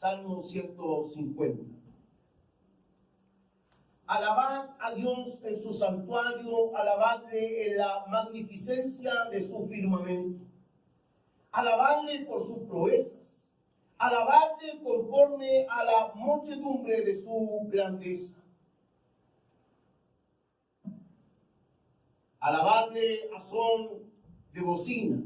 Salmo 150. Alabad a Dios en su santuario, alabadle en la magnificencia de su firmamento. Alabadle por sus proezas, alabadle conforme a la muchedumbre de su grandeza. Alabadle a son de bocina,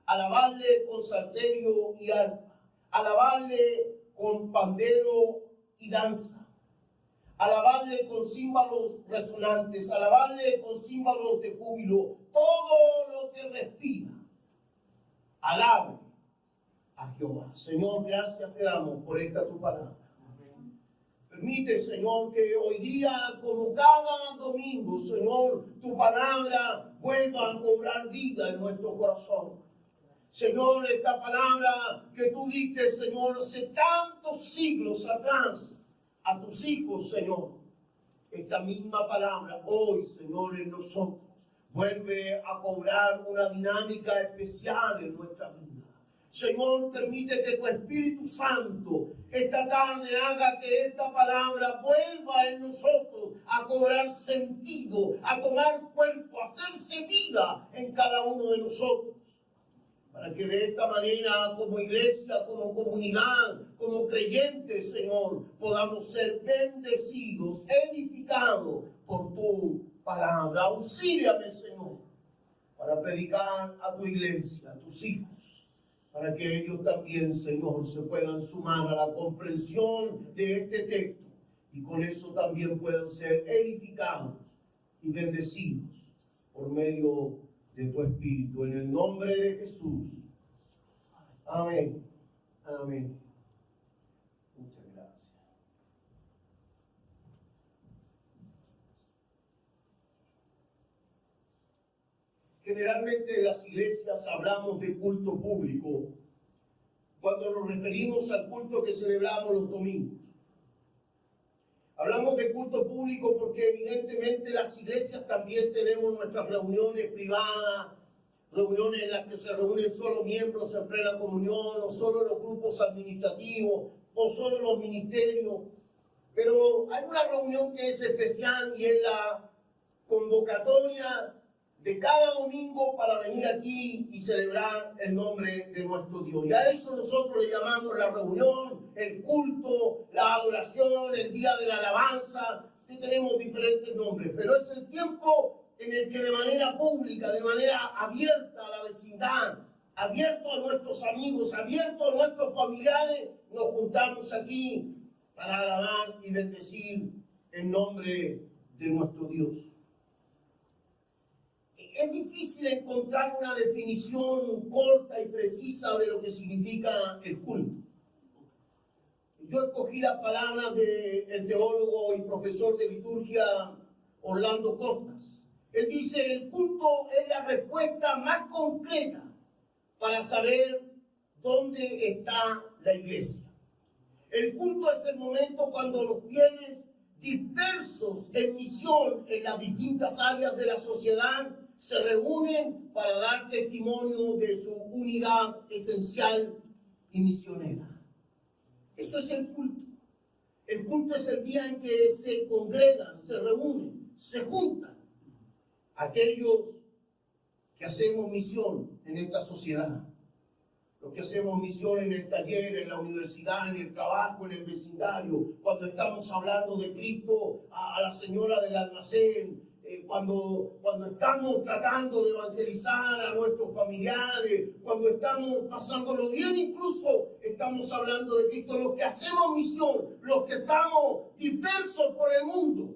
alabadle con salterio y arpa, alabadle con pandero y danza, alabadle con címbalos resonantes, alabadle con címbalos de júbilo, todo lo que respira. Alabe a Jehová. Señor, gracias te damos por esta tu palabra. Permite, Señor, que hoy día, como cada domingo, Señor, tu palabra vuelva a cobrar vida en nuestro corazón. Señor, esta palabra que tú diste, Señor, hace tantos siglos atrás a tus hijos, Señor. Esta misma palabra hoy, Señor, en nosotros vuelve a cobrar una dinámica especial en nuestra vida. Señor, permite que tu Espíritu Santo esta tarde haga que esta palabra vuelva en nosotros a cobrar sentido, a tomar cuerpo, a hacerse vida en cada uno de nosotros. Para que de esta manera, como iglesia, como comunidad, como creyentes, Señor, podamos ser bendecidos, edificados por tu palabra. Auxíliame, Señor, para predicar a tu iglesia, a tus hijos, para que ellos también, Señor, se puedan sumar a la comprensión de este texto y con eso también puedan ser edificados y bendecidos por medio de tu Espíritu. En el nombre de Jesús. Amén. Amén. Muchas gracias. Generalmente en las iglesias hablamos de culto público cuando nos referimos al culto que celebramos los domingos. Hablamos de culto público porque evidentemente las iglesias también tenemos nuestras reuniones privadas, reuniones en las que se reúnen solo miembros en plena comunión, o solo los grupos administrativos, o solo los ministerios. Pero hay una reunión que es especial y es la convocatoria de cada domingo para venir aquí y celebrar el nombre de nuestro Dios. Y a eso nosotros le llamamos la reunión, el culto, la adoración, el día de la alabanza. Y tenemos diferentes nombres, pero es el tiempo en el que de manera pública, de manera abierta a la vecindad, abierto a nuestros amigos, abierto a nuestros familiares, nos juntamos aquí para alabar y bendecir el nombre de nuestro Dios. Es difícil encontrar una definición corta y precisa de lo que significa el culto. Yo escogí las palabras del teólogo y profesor de liturgia Orlando Costas. Él dice: el culto es la respuesta más concreta para saber dónde está la iglesia. El culto es el momento cuando los fieles dispersos en misión en las distintas áreas de la sociedad se reúnen para dar testimonio de su unidad esencial y misionera. Eso es el culto. El culto es el día en que se congregan, se reúnen, se juntan aquellos que hacemos misión en esta sociedad. Los que hacemos misión en el taller, en la universidad, en el trabajo, en el vecindario, cuando estamos hablando de Cristo a la señora del almacén, cuando estamos tratando de evangelizar a nuestros familiares, cuando estamos pasándolo bien, incluso estamos hablando de Cristo. Los que hacemos misión, los que estamos dispersos por el mundo,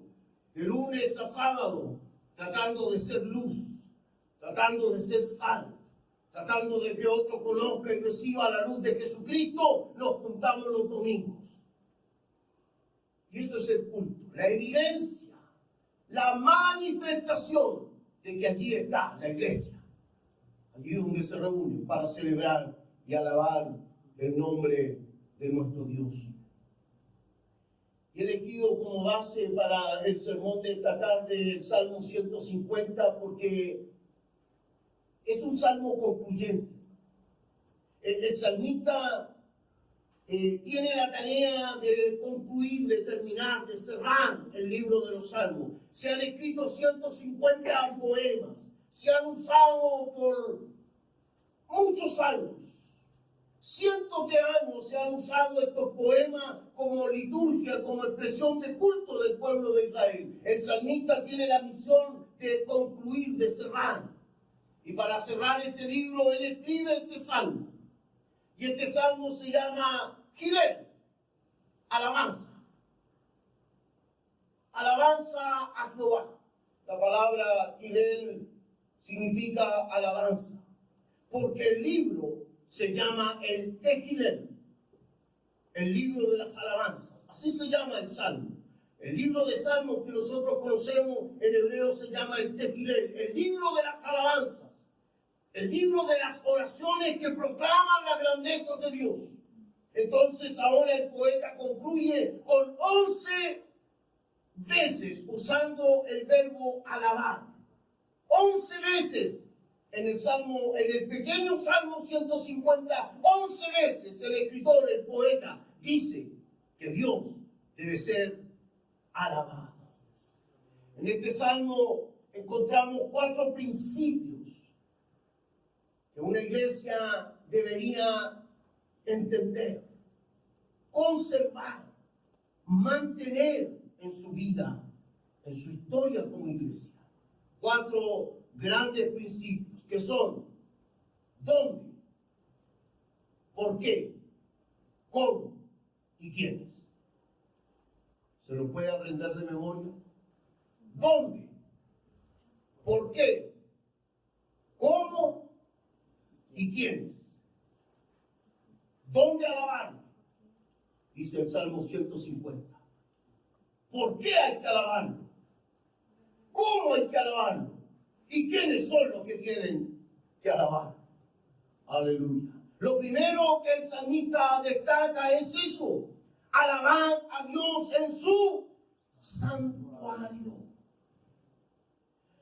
de lunes a sábado, tratando de ser luz, tratando de ser sal, tratando de que otro conozca y reciba la luz de Jesucristo, nos juntamos los domingos. Y eso es el culto, la evidencia, la manifestación de que allí está la iglesia, allí donde se reúnen para celebrar y alabar el nombre de nuestro Dios. Y he elegido como base para el sermón de esta tarde el Salmo 150 porque es un salmo concluyente. El salmista tiene la tarea de concluir, de terminar, de cerrar el libro de los Salmos. Se han escrito 150 poemas, se han usado por muchos años. Cientos de años se han usado estos poemas como liturgia, como expresión de culto del pueblo de Israel. El salmista tiene la misión de concluir, de cerrar. Y para cerrar este libro, él escribe este salmo. Y este salmo se llama Gilel, alabanza. Alabanza a Jehová. La palabra Gilel significa alabanza. Porque el libro se llama el Tehilel, el libro de las alabanzas. Así se llama el salmo. El libro de salmos que nosotros conocemos en hebreo se llama el Tehilel, el libro de las alabanzas, el libro de las oraciones que proclaman la grandeza de Dios. Entonces ahora el poeta concluye con 11 veces usando el verbo alabar. 11 veces. En el pequeño Salmo 150, 11 veces el escritor, el poeta, dice que Dios debe ser alabado. En este Salmo encontramos 4 principios que una iglesia debería entender, conservar, mantener en su vida, en su historia como iglesia. 4 grandes principios. Que son, ¿dónde? ¿Por qué? ¿Cómo? ¿Y quiénes? ¿Se lo puede aprender de memoria? ¿Dónde? ¿Por qué? ¿Cómo? ¿Y quiénes? ¿Dónde alabarlo? Dice el Salmo 150. ¿Por qué hay que alabarlo? ¿Cómo hay que alabarlo? ¿Y quiénes son los que tienen que alabar? Aleluya. Lo primero que el salmista destaca es eso: alabar a Dios en su santuario.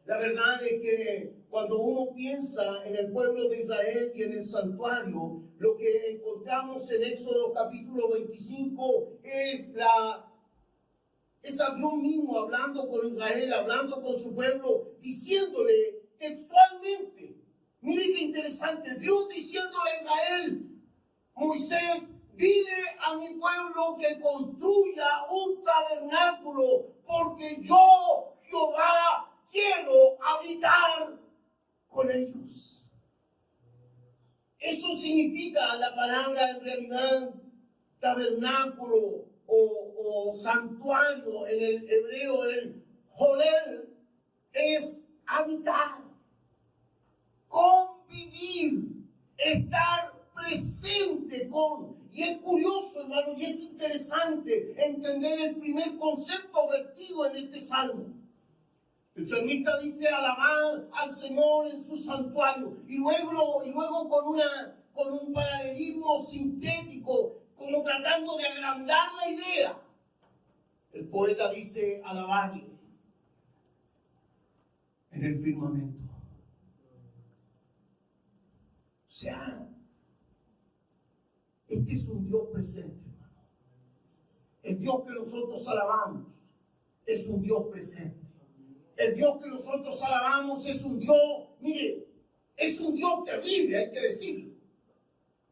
La verdad es que cuando uno piensa en el pueblo de Israel y en el santuario, lo que encontramos en Éxodo capítulo 25 es a Dios mismo hablando con Israel, hablando con su pueblo, diciéndole textualmente, mire qué interesante, Dios diciéndole a Israel, Moisés, dile a mi pueblo que construya un tabernáculo, porque yo, Jehová, quiero habitar con ellos. Eso significa la palabra en realidad tabernáculo o santuario en el hebreo, el Holel, es habitar, convivir, estar presente con. Y es curioso, hermano, y es interesante entender el primer concepto vertido en este salmo. El salmista dice alabar al Señor en su santuario, y luego con un paralelismo sintético, como tratando de agrandar la idea. El poeta dice alabarle en el firmamento. O sea, este es un Dios presente, hermano. El Dios que nosotros alabamos es un Dios presente. El Dios que nosotros alabamos es un Dios, mire, es un Dios terrible, hay que decirlo.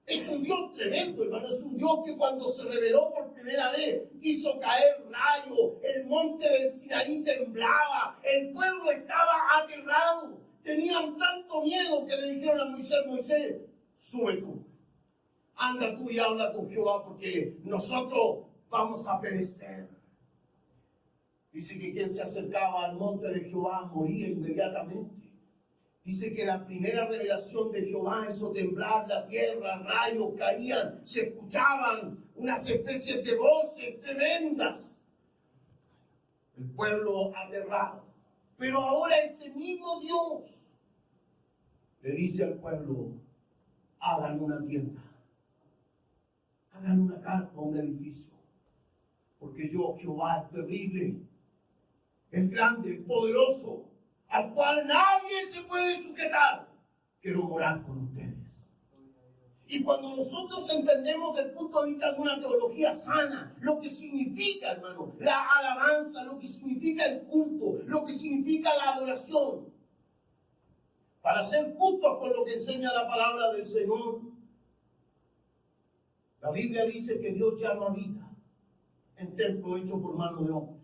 Es un Dios tremendo, hermano. Es un Dios que cuando se reveló por primera vez hizo caer rayos, el monte del Sinaí temblaba, el pueblo estaba aterrado. Tenían tanto miedo que le dijeron a Moisés, Moisés, sube tú, anda tú y habla con Jehová porque nosotros vamos a perecer. Dice que quien se acercaba al monte de Jehová moría inmediatamente. Dice que la primera revelación de Jehová hizo temblar la tierra, rayos caían, se escuchaban unas especies de voces tremendas. El pueblo aterrado. Pero ahora ese mismo Dios le dice al pueblo, hagan una tienda, hagan una carpa, un edificio, porque yo, Jehová, el terrible, el grande, el poderoso, al cual nadie se puede sujetar, quiero morar con ustedes. Y cuando nosotros entendemos desde el punto de vista de una teología sana, lo que significa, hermano, la alabanza, lo que significa el culto, lo que significa la adoración, para ser justos con lo que enseña la palabra del Señor, la Biblia dice que Dios ya no habita en templo hecho por mano de hombre.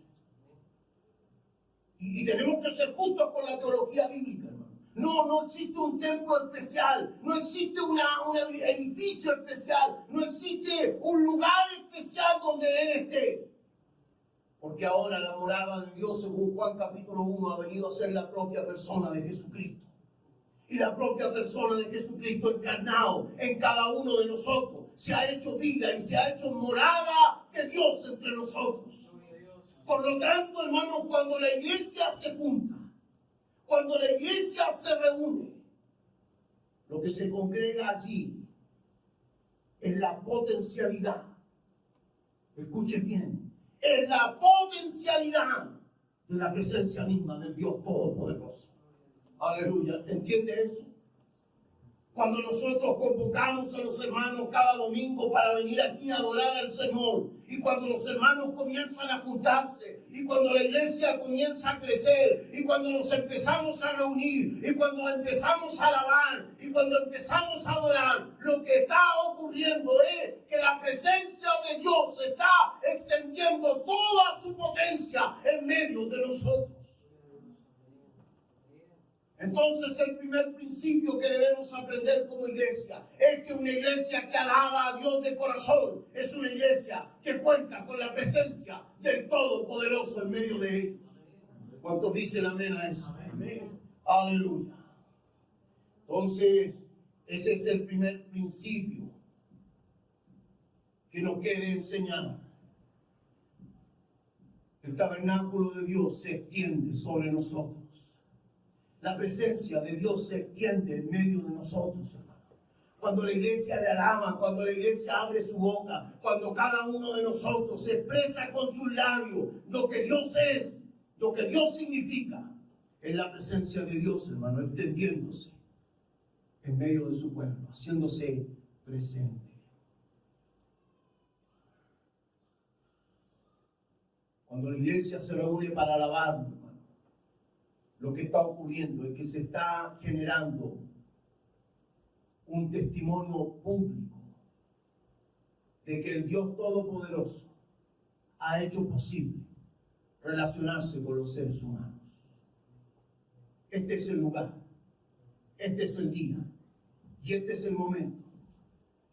Y tenemos que ser justos con la teología bíblica, hermano. No existe un templo especial, no existe un edificio especial, no existe un lugar especial donde Él esté. Porque ahora la morada de Dios, según Juan capítulo 1, ha venido a ser la propia persona de Jesucristo. Y la propia persona de Jesucristo encarnado en cada uno de nosotros se ha hecho vida y se ha hecho morada de Dios entre nosotros. Por lo tanto, hermanos, cuando la iglesia se junta, cuando la iglesia se reúne, lo que se congrega allí es la potencialidad. Escuche bien, es la potencialidad de la presencia misma del Dios Todopoderoso. Aleluya, ¿entiende eso? Cuando nosotros convocamos a los hermanos cada domingo para venir aquí a adorar al Señor, y cuando los hermanos comienzan a juntarse, y cuando la iglesia comienza a crecer, y cuando nos empezamos a reunir, y cuando empezamos a alabar, y cuando empezamos a adorar, lo que está ocurriendo es que la presencia de Dios está extendiendo toda su potencia en medio de nosotros. Entonces el primer principio que debemos aprender como iglesia es que una iglesia que alaba a Dios de corazón es una iglesia que cuenta con la presencia del Todopoderoso en medio de ellos. ¿Cuántos dicen amén a eso? Amén. Aleluya. Entonces ese es el primer principio que nos quiere enseñar. El tabernáculo de Dios se extiende sobre nosotros. La presencia de Dios se extiende en medio de nosotros, hermano. Cuando la iglesia le alaba, cuando la iglesia abre su boca, cuando cada uno de nosotros se expresa con sus labios lo que Dios es, lo que Dios significa, es la presencia de Dios, hermano, extendiéndose en medio de su pueblo, haciéndose presente. Cuando la iglesia se reúne para alabarlo, hermano, lo que está ocurriendo es que se está generando un testimonio público de que el Dios Todopoderoso ha hecho posible relacionarse con los seres humanos. Este es el lugar, este es el día y este es el momento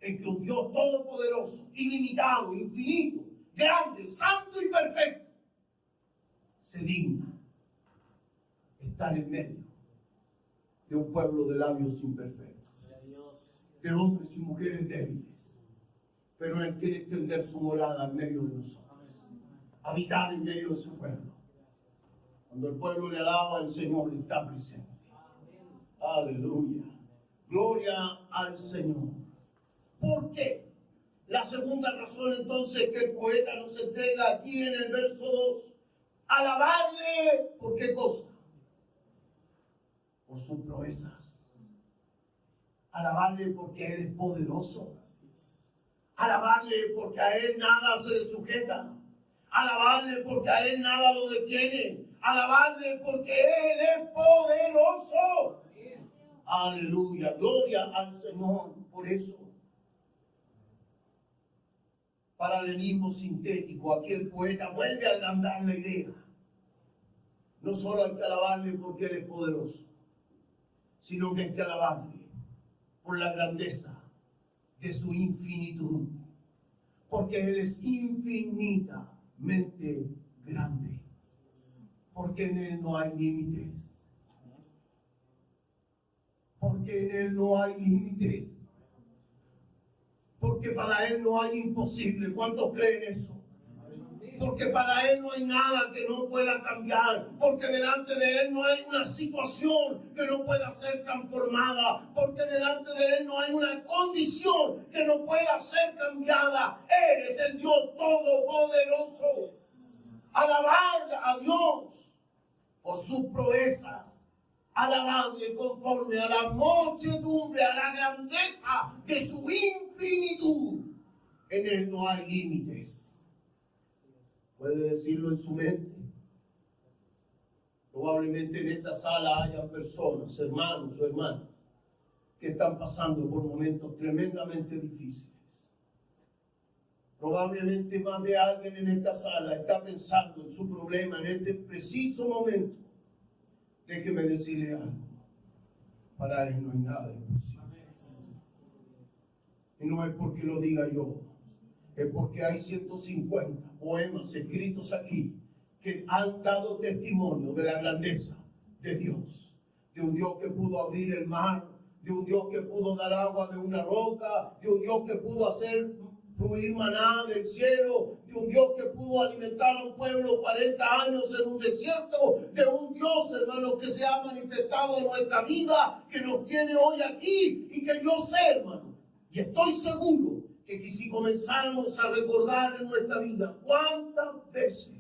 en que un Dios Todopoderoso, ilimitado, infinito, grande, santo y perfecto, se digna estar en medio de un pueblo de labios imperfectos, de hombres y mujeres débiles, pero Él quiere extender su morada en medio de nosotros, habitar en medio de su pueblo. Cuando el pueblo le alaba, el Señor está presente. Aleluya, gloria al Señor. ¿Por qué? La segunda razón entonces que el poeta nos entrega aquí en el verso 2, alabarle, ¿por qué cosa? Por sus proezas. Alabarle porque Él es poderoso. Alabarle porque a Él nada se le sujeta. Alabarle porque a Él nada lo detiene. Alabarle porque Él es poderoso. Aleluya, gloria al Señor por eso. Paralelismo sintético, aquí el poeta vuelve a agrandar la idea. No solo hay que alabarle porque Él es poderoso, sino que hay que alabarle por la grandeza de su infinitud, porque Él es infinitamente grande, porque en Él no hay límites, porque en Él no hay límites, porque para Él no hay imposible. ¿Cuántos creen eso? Porque para Él no hay nada que no pueda cambiar, porque delante de Él no hay una situación que no pueda ser transformada, porque delante de Él no hay una condición que no pueda ser cambiada. Él es el Dios Todopoderoso. Alabar a Dios por sus proezas, Alabadle conforme a la muchedumbre, a la grandeza de su infinitud. En él no hay límites. Puede decirlo en su mente. Probablemente en esta sala hayan personas, hermanos o hermanas, que están pasando por momentos tremendamente difíciles. Probablemente más de alguien en esta sala está pensando en su problema en este preciso momento. Déjeme decirle algo. Para él no hay nada imposible. Y no es porque lo diga yo. Es porque hay 150 poemas escritos aquí que han dado testimonio de la grandeza de Dios. De un Dios que pudo abrir el mar, de un Dios que pudo dar agua de una roca, de un Dios que pudo hacer fluir maná del cielo, de un Dios que pudo alimentar a un pueblo 40 años en un desierto, de un Dios, hermanos, que se ha manifestado en nuestra vida, que nos tiene hoy aquí y que yo sé, hermano, y estoy seguro que si comenzáramos a recordar en nuestra vida cuántas veces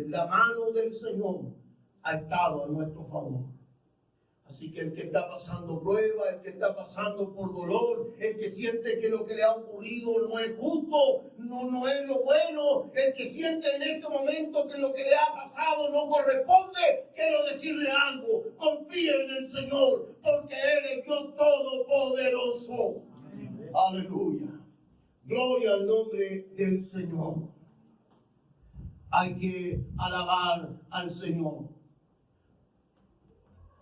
la mano del Señor ha estado a nuestro favor. Así que el que está pasando prueba, el que está pasando por dolor, el que siente que lo que le ha ocurrido no es justo, no es lo bueno, el que siente en este momento que lo que le ha pasado no corresponde, quiero decirle algo, confíe en el Señor, porque Él es Dios Todopoderoso. Aleluya. Gloria al nombre del Señor. Hay que alabar al Señor,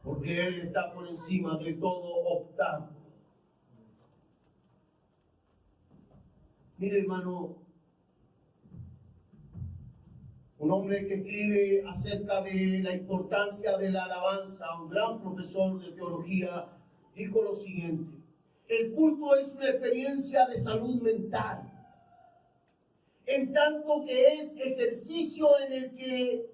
porque Él está por encima de todo obstáculo. Mire, hermano, un hombre que escribe acerca de la importancia de la alabanza, un gran profesor de teología, dijo lo siguiente: el culto es una experiencia de salud mental, en tanto que es ejercicio en el que,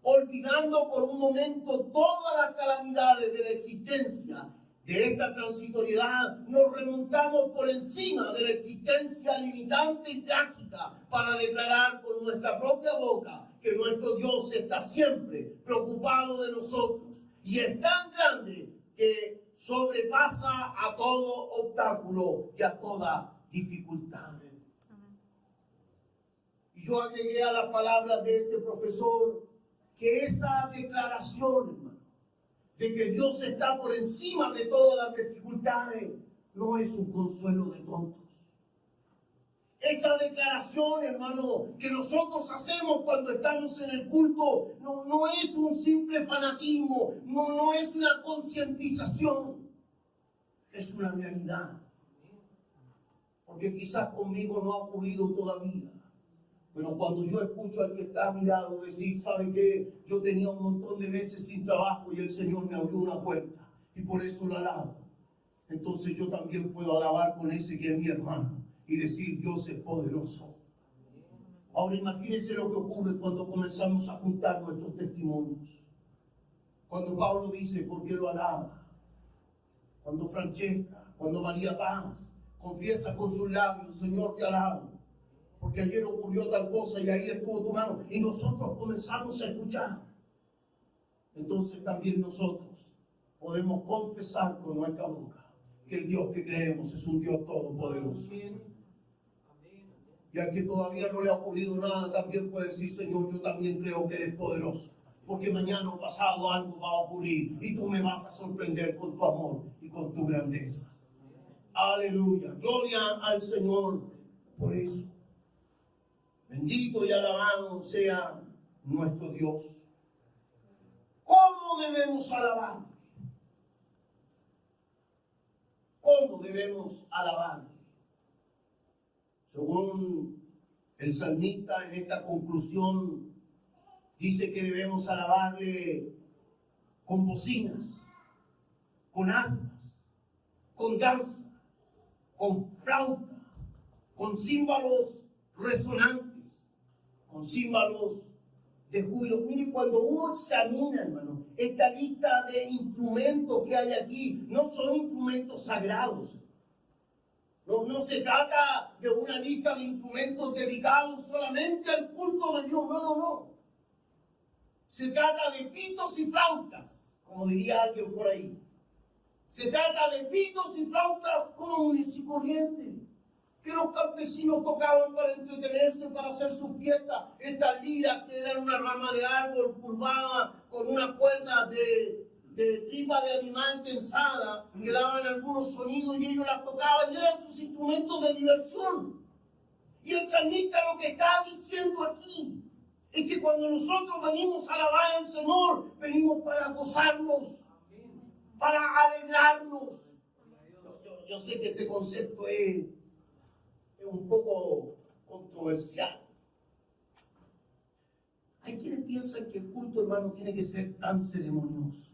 olvidando por un momento todas las calamidades de la existencia, de esta transitoriedad, nos remontamos por encima de la existencia limitante y trágica para declarar con nuestra propia boca que nuestro Dios está siempre preocupado de nosotros y es tan grande que sobrepasa a todo obstáculo y a toda dificultad. Y yo agregué a las palabras de este profesor que esa declaración, hermano, de que Dios está por encima de todas las dificultades, no es un consuelo de tontos. Esa declaración, hermano, que nosotros hacemos cuando estamos en el culto, no es un simple fanatismo, no es una concientización, es una realidad. Porque quizás conmigo no ha ocurrido todavía. Pero cuando yo escucho al que está a mi lado decir, ¿sabe qué? Yo tenía un montón de meses sin trabajo y el Señor me abrió una puerta y por eso lo alabo. Entonces yo también puedo alabar con ese que es mi hermano y decir, Dios es poderoso. Ahora imagínense lo que ocurre cuando comenzamos a juntar nuestros testimonios. Cuando Pablo dice, ¿por qué lo alaba? Cuando Francesca, cuando María Paz confiesa con sus labios, Señor, te alabo, porque ayer ocurrió tal cosa y ahí estuvo tu mano, y nosotros comenzamos a escuchar. Entonces también nosotros podemos confesar con nuestra boca que el Dios que creemos es un Dios todopoderoso. Y al que todavía no le ha ocurrido nada, también puede decir, Señor, yo también creo que eres poderoso, porque mañana o pasado algo va a ocurrir y tú me vas a sorprender con tu amor y con tu grandeza. Aleluya, gloria al Señor por eso. Bendito y alabado sea nuestro Dios. ¿Cómo debemos alabar? ¿Cómo debemos alabar? Según el salmista en esta conclusión, dice que debemos alabarle con bocinas, con arpas, con danza, con flauta, con címbalos resonantes, con címbalos de júbilo. Mire, cuando uno examina, hermano, esta lista de instrumentos que hay aquí, no son instrumentos sagrados. No se trata de una lista de instrumentos dedicados solamente al culto de Dios. No. Se trata de pitos y flautas, como diría alguien por ahí. Se trata de pitos y flautas comunes y corrientes que los campesinos tocaban para entretenerse, para hacer su fiesta. Estas liras que eran una rama de árbol curvada con una cuerda de tripa de animal tensada, que daban algunos sonidos y ellos las tocaban y eran sus instrumentos de diversión. Y el salmista lo que está diciendo aquí es que cuando nosotros venimos a alabar al Señor, venimos para gozarnos, para alegrarnos. Yo sé que este concepto es un poco controversial. Hay quienes piensan que el culto, hermano, tiene que ser tan ceremonioso.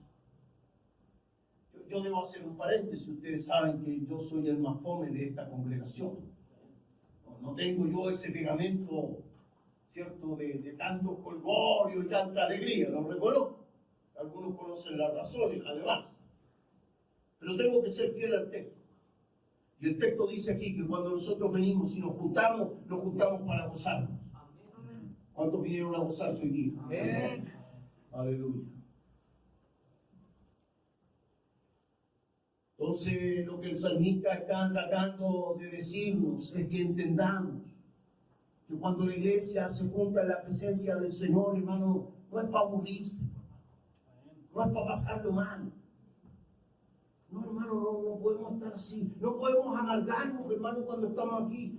Yo debo hacer un paréntesis. Ustedes saben que yo soy el más fome de esta congregación. No tengo yo ese pegamento, ¿cierto?, de tantos colgorios y tanta alegría, lo reconozco. Algunos conocen las razones, además. Pero tengo que ser fiel al texto. Y el texto dice aquí que cuando nosotros venimos y nos juntamos para gozarnos. ¿Cuántos vinieron a gozarse hoy día? Amén. Aleluya. Entonces, lo que el salmista está tratando de decirnos es que entendamos que cuando la iglesia se junta en la presencia del Señor, hermano, no es para aburrirse, no es para pasarlo mal. No, hermano, no podemos estar así. No podemos amargarnos, hermano, cuando estamos aquí.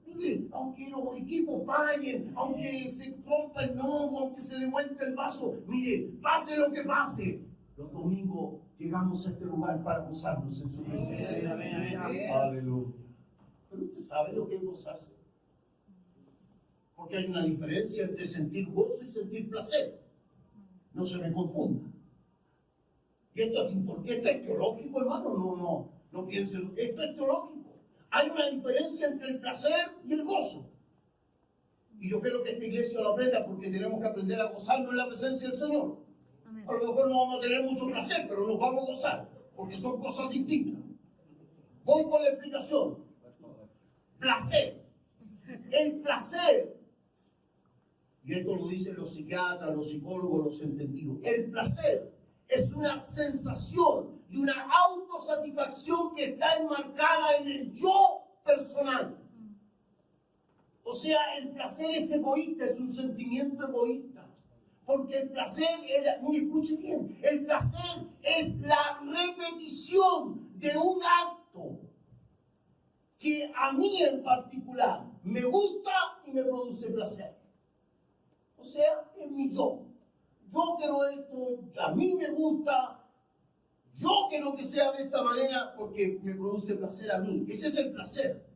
Mire, aunque los equipos fallen, aunque se rompa el gnomo, aunque se devuelva el vaso, mire, pase lo que pase, los domingos llegamos a este lugar para gozarnos en su presencia. Aleluya. Pero usted sabe lo que es gozarse. Porque hay una diferencia entre sentir gozo y sentir placer. No se me confunda. Y esto es teológico, hermano. No piensen. Esto es teológico. Hay una diferencia entre el placer y el gozo. Y yo quiero que esta iglesia lo aprenda porque tenemos que aprender a gozarnos en la presencia del Señor. Amén. A lo mejor no vamos a tener mucho placer, pero nos vamos a gozar, porque son cosas distintas. Voy con la explicación. Placer. El placer, y esto lo dicen los psiquiatras, los psicólogos, los entendidos, el placer es una sensación y una autosatisfacción que está enmarcada en el yo personal. O sea, el placer es egoísta, es un sentimiento egoísta. Porque el placer, no me escuche bien, el placer es la repetición de un acto que a mí en particular me gusta y me produce placer. O sea, es mi yo. Yo quiero esto, a mí me gusta, yo quiero que sea de esta manera porque me produce placer a mí. Ese es el placer.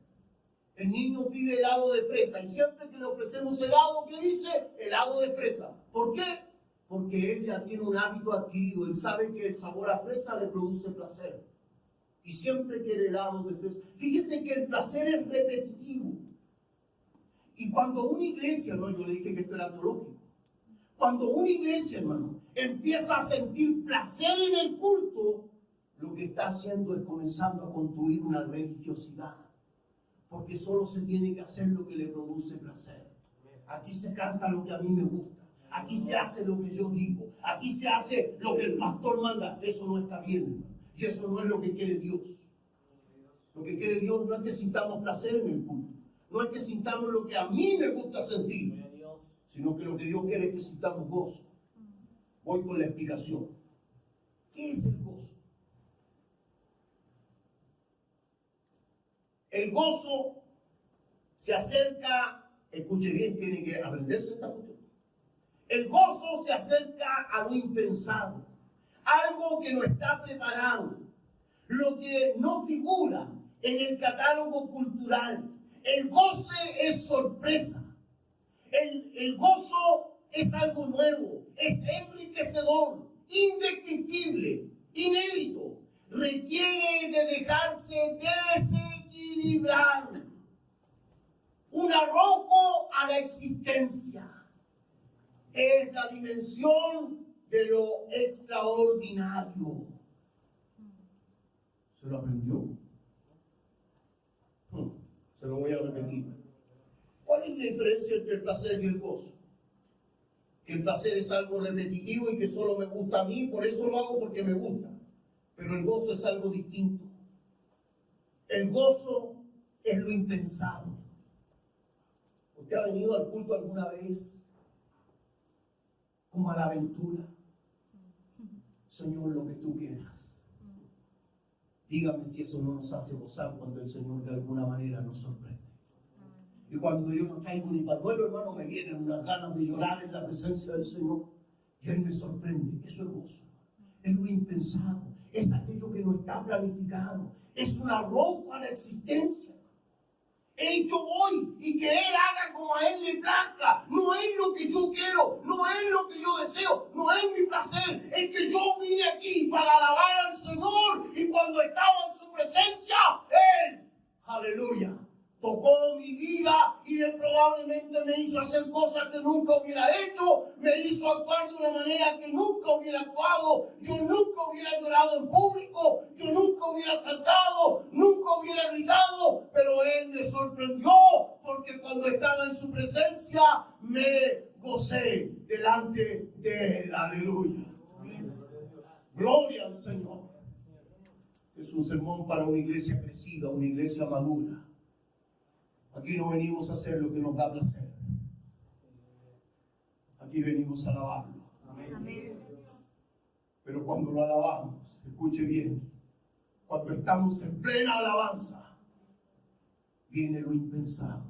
El niño pide helado de fresa y siempre que le ofrecemos helado, ¿qué dice? Helado de fresa. ¿Por qué? Porque él ya tiene un hábito adquirido. Él sabe que el sabor a fresa le produce placer. Y siempre quiere helado de fresa. Fíjese que el placer es repetitivo. Y cuando una iglesia, yo le dije que esto era teológico. Cuando una iglesia, hermano, empieza a sentir placer en el culto, lo que está haciendo es comenzando a construir una religiosidad. Porque solo se tiene que hacer lo que le produce placer. Aquí se canta lo que a mí me gusta. Aquí se hace lo que yo digo. Aquí se hace lo que el pastor manda. Eso no está bien, hermano. Y eso no es lo que quiere Dios. Lo que quiere Dios no es que sintamos placer en el culto. No es que sintamos lo que a mí me gusta sentir, sino que lo que Dios quiere es que sintamos gozo. Voy con la explicación. ¿Qué es el gozo? El gozo se acerca, escuche bien, tiene que aprenderse esta cuestión. El gozo se acerca a lo impensado, algo que no está preparado, lo que no figura en el catálogo cultural. El gozo es sorpresa. El gozo es algo nuevo, es enriquecedor, indescriptible, inédito. Requiere de dejarse desequilibrar. Un arrojo a la existencia. Es la dimensión de lo extraordinario. ¿Se lo aprendió? Se lo voy a repetir. ¿Cuál es la diferencia entre el placer y el gozo? que el placer es algo repetitivo y que solo me gusta a mí, por eso lo hago porque me gusta. Pero el gozo es algo distinto. El gozo es lo impensado. ¿Usted ha venido al culto alguna vez como a la aventura? Señor, lo que tú quieras. Dígame si eso no nos hace gozar cuando el Señor de alguna manera nos sorprende. Y cuando yo no traigo ni pañuelo, hermano, me vienen unas ganas de llorar en la presencia del Señor. Y Él me sorprende. Eso es gozo. Es lo impensado. Es aquello que no está planificado. Es un arrojo a la existencia. Yo voy y que Él haga como a Él le plazca. No es lo que yo quiero, no es lo que yo deseo, no es mi placer. Es que yo vine aquí para alabar al Señor y cuando estaba en su presencia, Él, aleluya, tocó mi vida y Él probablemente me hizo hacer cosas que nunca hubiera hecho, me hizo actuar de una manera que nunca hubiera actuado, yo nunca hubiera llorado en público, yo nunca hubiera saltado, nunca hubiera gritado, pero Él me sorprendió porque cuando estaba en su presencia me gocé delante de Él, aleluya. Gloria al Señor. Es un sermón para una iglesia crecida, una iglesia madura. Aquí no venimos a hacer lo que nos da placer. Aquí venimos a alabarlo. Amén. Pero cuando lo alabamos, escuche bien, cuando estamos en plena alabanza, viene lo impensado.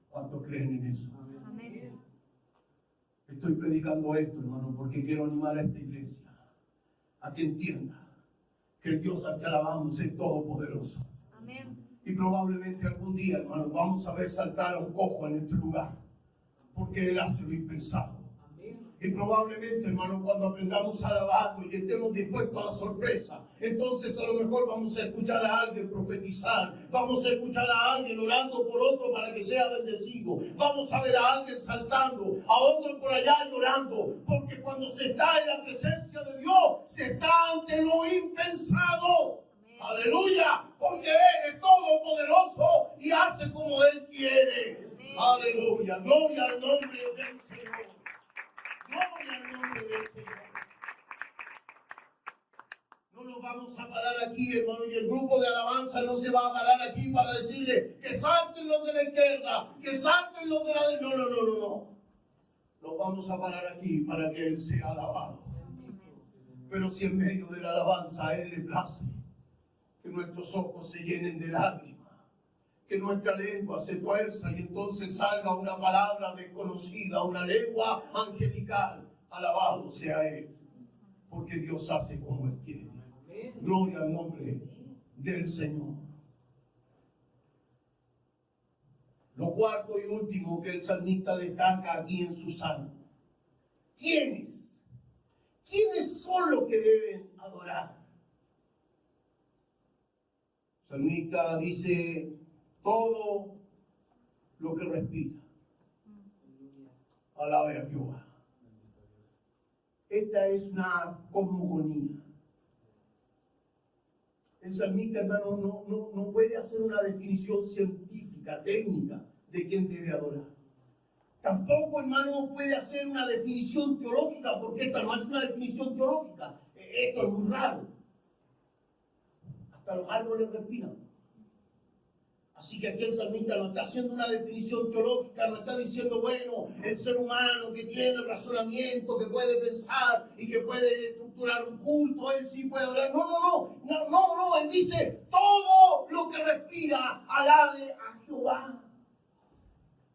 ¿Cuántos creen en eso? Amén. Estoy predicando esto, hermano, porque quiero animar a esta iglesia a que entienda que el Dios al que alabamos es todopoderoso. Amén. Y probablemente algún día, hermano, vamos a ver saltar a un cojo en este lugar, porque Él hace lo impensado. Y probablemente, hermano, cuando aprendamos a alabarlo y estemos dispuestos a la sorpresa, entonces a lo mejor vamos a escuchar a alguien profetizar, vamos a escuchar a alguien orando por otro para que sea bendecido, vamos a ver a alguien saltando, a otro por allá llorando, porque cuando se está en la presencia de Dios, se está ante lo impensado. Aleluya, porque Él es todopoderoso y hace como Él quiere. Aleluya, gloria al nombre del Señor. Gloria al nombre del Señor. No nos vamos a parar aquí, hermano, y el grupo de alabanza no se va a parar aquí para decirle que salten los de la izquierda, que salten los de la derecha. No. Nos vamos a parar aquí para que Él sea alabado. Pero si en medio de la alabanza a Él le place que nuestros ojos se llenen de lágrimas, que nuestra lengua se tuerza y entonces salga una palabra desconocida, una lengua angelical, alabado sea Él, porque Dios hace como Él quiere. Gloria al nombre del Señor. Lo cuarto y último que el salmista destaca aquí en su salmo. ¿Quiénes? ¿Quiénes son los que deben adorar? El salmista dice, todo lo que respira, alabe a Jehová. Esta es una cosmogonía. El salmista, hermano, no puede hacer una definición científica, técnica, de quién debe adorar. Tampoco, hermano, puede hacer una definición teológica, porque esta no es una definición teológica. Esto es muy raro. Hasta los árboles respiran. Así que aquí el salmista no está haciendo una definición teológica, no está diciendo, bueno, el ser humano que tiene razonamiento, que puede pensar y que puede estructurar un culto, él sí puede orar. No, él dice, todo lo que respira, alabe a Jehová.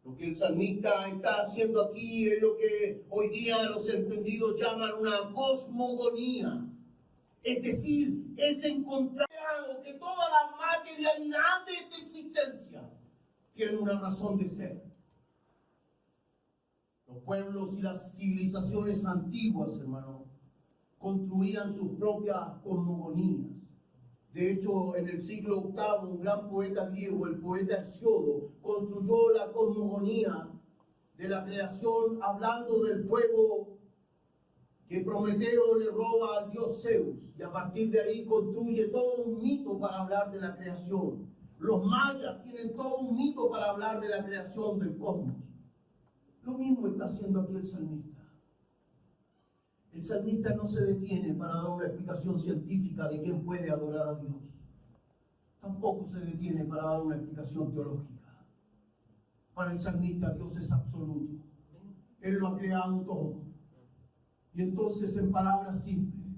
Lo que el salmista está haciendo aquí es lo que hoy día los entendidos llaman una cosmogonía. Es decir, es encontrar que toda la materialidad de esta existencia tiene una razón de ser. Los pueblos y las civilizaciones antiguas, hermano, construían sus propias cosmogonías. De hecho, en el siglo VIII, un gran poeta griego, el poeta Hesiodo, construyó la cosmogonía de la creación hablando del fuego que Prometeo le roba al dios Zeus, y a partir de ahí construye todo un mito para hablar de la creación. Los mayas tienen todo un mito para hablar de la creación del cosmos. Lo mismo está haciendo aquí el salmista. El salmista no se detiene para dar una explicación científica de quién puede adorar a Dios. Tampoco se detiene para dar una explicación teológica. Para el salmista Dios es absoluto. Él lo ha creado todo. Y entonces, en palabras simples,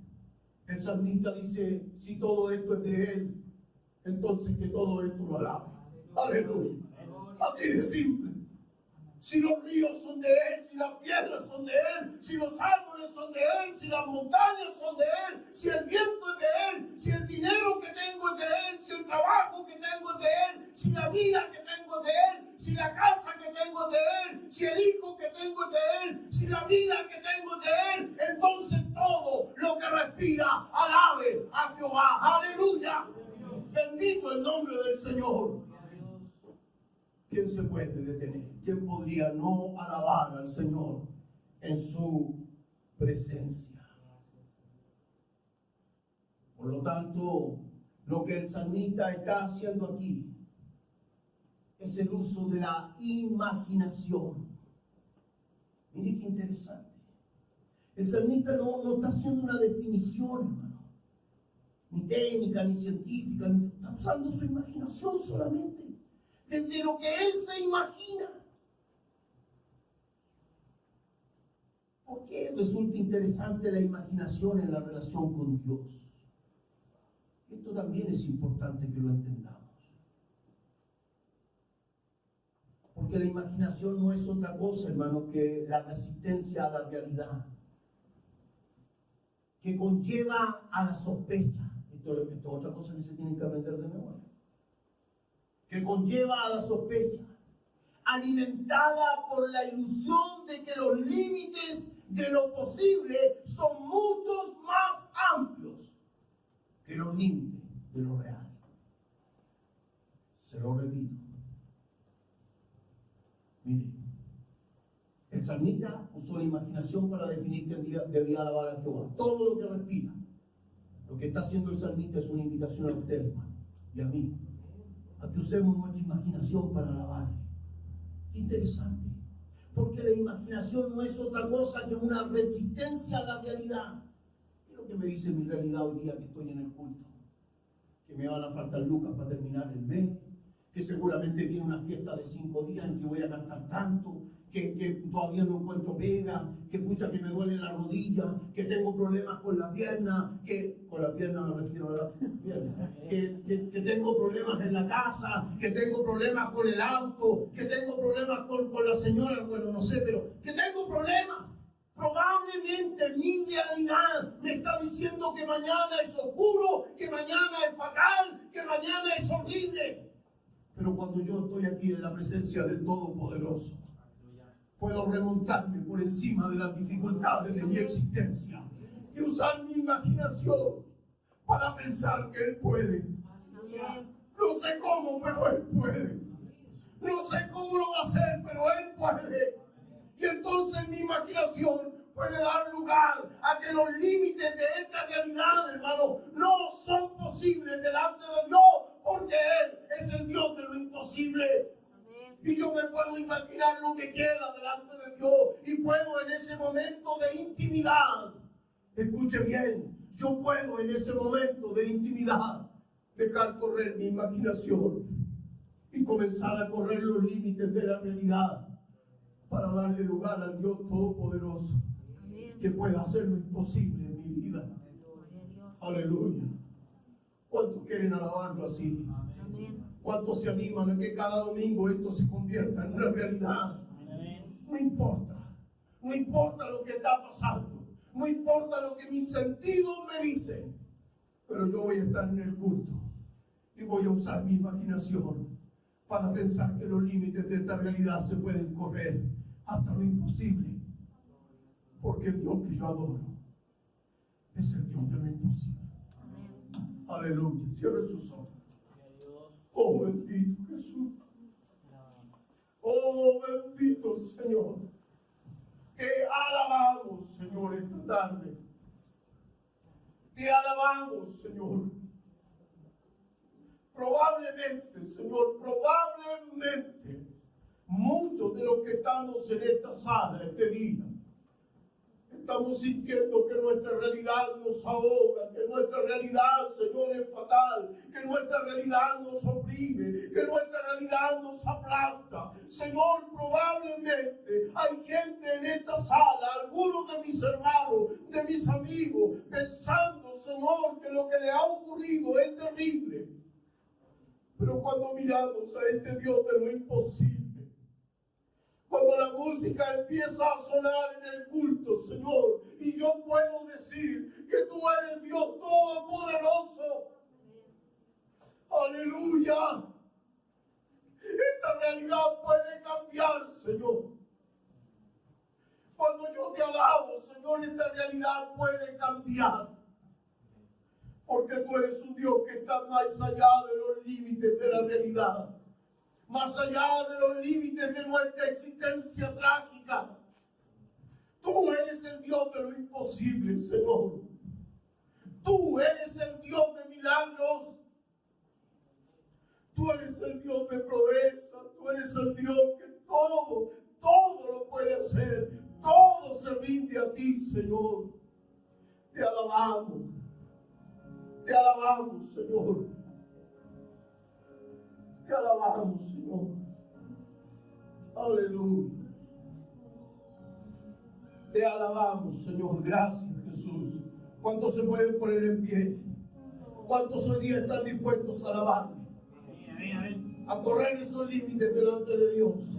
el salmista dice, si todo esto es de Él, entonces que todo esto lo alabe. Aleluya. Así de simple. Si los ríos son de Él, si las piedras son de Él, si los árboles son de Él, si las montañas son de Él, si el viento es de Él, si el dinero que tengo es de Él, si el trabajo que tengo es de Él, si la vida que tengo es de Él, si la casa que tengo es de Él, si el hijo que tengo es de Él, si la vida que tengo es de Él, entonces todo lo que respira, alabe a Jehová. Aleluya. Bendito el nombre del Señor. ¿Quién se puede detener? ¿Quién podría no alabar al Señor en su presencia? Por lo tanto, lo que el salmista está haciendo aquí es el uso de la imaginación. Mire qué interesante. El salmista no está haciendo una definición, hermano, ni técnica, ni científica, está usando su imaginación solamente. Desde lo que él se imagina. ¿Por qué resulta interesante la imaginación en la relación con Dios? Esto también es importante que lo entendamos. Porque la imaginación no es otra cosa, hermano, que la resistencia a la realidad, que conlleva a la sospecha. Esto es otra cosa que se tiene que aprender de memoria. Que conlleva a la sospecha, alimentada por la ilusión de que los límites de lo posible son muchos más amplios que los límites de lo real. Se lo repito. Mire, el salmista usó la imaginación para definir que debía alabar a Jehová. Todo lo que respira, lo que está haciendo el salmista es una invitación a usted, hermano, y a mí, a que usemos nuestra imaginación para alabarle. Interesante, porque la imaginación no es otra cosa que una resistencia a la realidad. ¿Qué es lo que me dice mi realidad hoy día que estoy en el culto? Que me van a faltar lucas para terminar el mes, que seguramente viene una fiesta de 5 días en que voy a gastar tanto, que todavía no encuentro pega, que pucha que me duele la rodilla, que tengo problemas con la pierna, con la pierna me refiero a la pierna, que tengo problemas en la casa, que tengo problemas con el auto, que tengo problemas con la señora, bueno, no sé, pero que tengo problemas. Probablemente mi realidad me está diciendo que mañana es oscuro, que mañana es fatal, que mañana es horrible. Pero cuando yo estoy aquí en la presencia del Todopoderoso, puedo remontarme por encima de las dificultades de mi existencia y usar mi imaginación para pensar que Él puede. No sé cómo, pero Él puede. No sé cómo lo va a hacer, pero Él puede. Y entonces mi imaginación puede dar lugar a que los límites de esta realidad, hermano, no son posibles delante de Dios, porque Él es el Dios de lo imposible. Y yo me puedo imaginar lo que quiera delante de Dios y puedo en ese momento de intimidad, escuche bien, yo puedo en ese momento de intimidad dejar correr mi imaginación y comenzar a correr los límites de la realidad para darle lugar al Dios Todopoderoso que pueda hacer lo imposible en mi vida. Aleluya. ¿Cuántos quieren alabarlo así? ¿Cuántos se animan a que cada domingo esto se convierta en una realidad? No importa. No importa lo que está pasando. No importa lo que mis sentidos me dicen. Pero yo voy a estar en el culto y voy a usar mi imaginación para pensar que los límites de esta realidad se pueden correr hasta lo imposible. Porque el Dios que yo adoro es el Dios de lo imposible. Aleluya. Cierre sus ojos. Oh, bendito Jesús. Oh, bendito Señor. Te alabamos, Señor, esta tarde. Te alabamos, Señor. Probablemente, Señor, probablemente muchos de los que estamos en esta sala este día, estamos sintiendo que nuestra realidad nos ahoga, que nuestra realidad, Señor, es fatal, que nuestra realidad nos oprime, que nuestra realidad nos aplasta. Señor, probablemente hay gente en esta sala, algunos de mis hermanos, de mis amigos, pensando, Señor, que lo que le ha ocurrido es terrible. Pero cuando miramos a este Dios de lo imposible, cuando la música empieza a sonar en el culto, Señor, y yo puedo decir que tú eres Dios todopoderoso. Aleluya. Esta realidad puede cambiar, Señor. Cuando yo te alabo, Señor, esta realidad puede cambiar. Porque tú eres un Dios que está más allá de los límites de la realidad. Más allá de los límites de nuestra existencia trágica. Tú eres el Dios de lo imposible, Señor. Tú eres el Dios de milagros. Tú eres el Dios de proeza. Tú eres el Dios que todo lo puede hacer. Todo se rinde a ti, Señor. Te alabamos, Señor. Te alabamos, Señor. Aleluya. Te alabamos, Señor. Gracias, Jesús. ¿Cuántos se pueden poner en pie? ¿Cuántos hoy día están dispuestos a alabarme? A correr esos límites delante de Dios.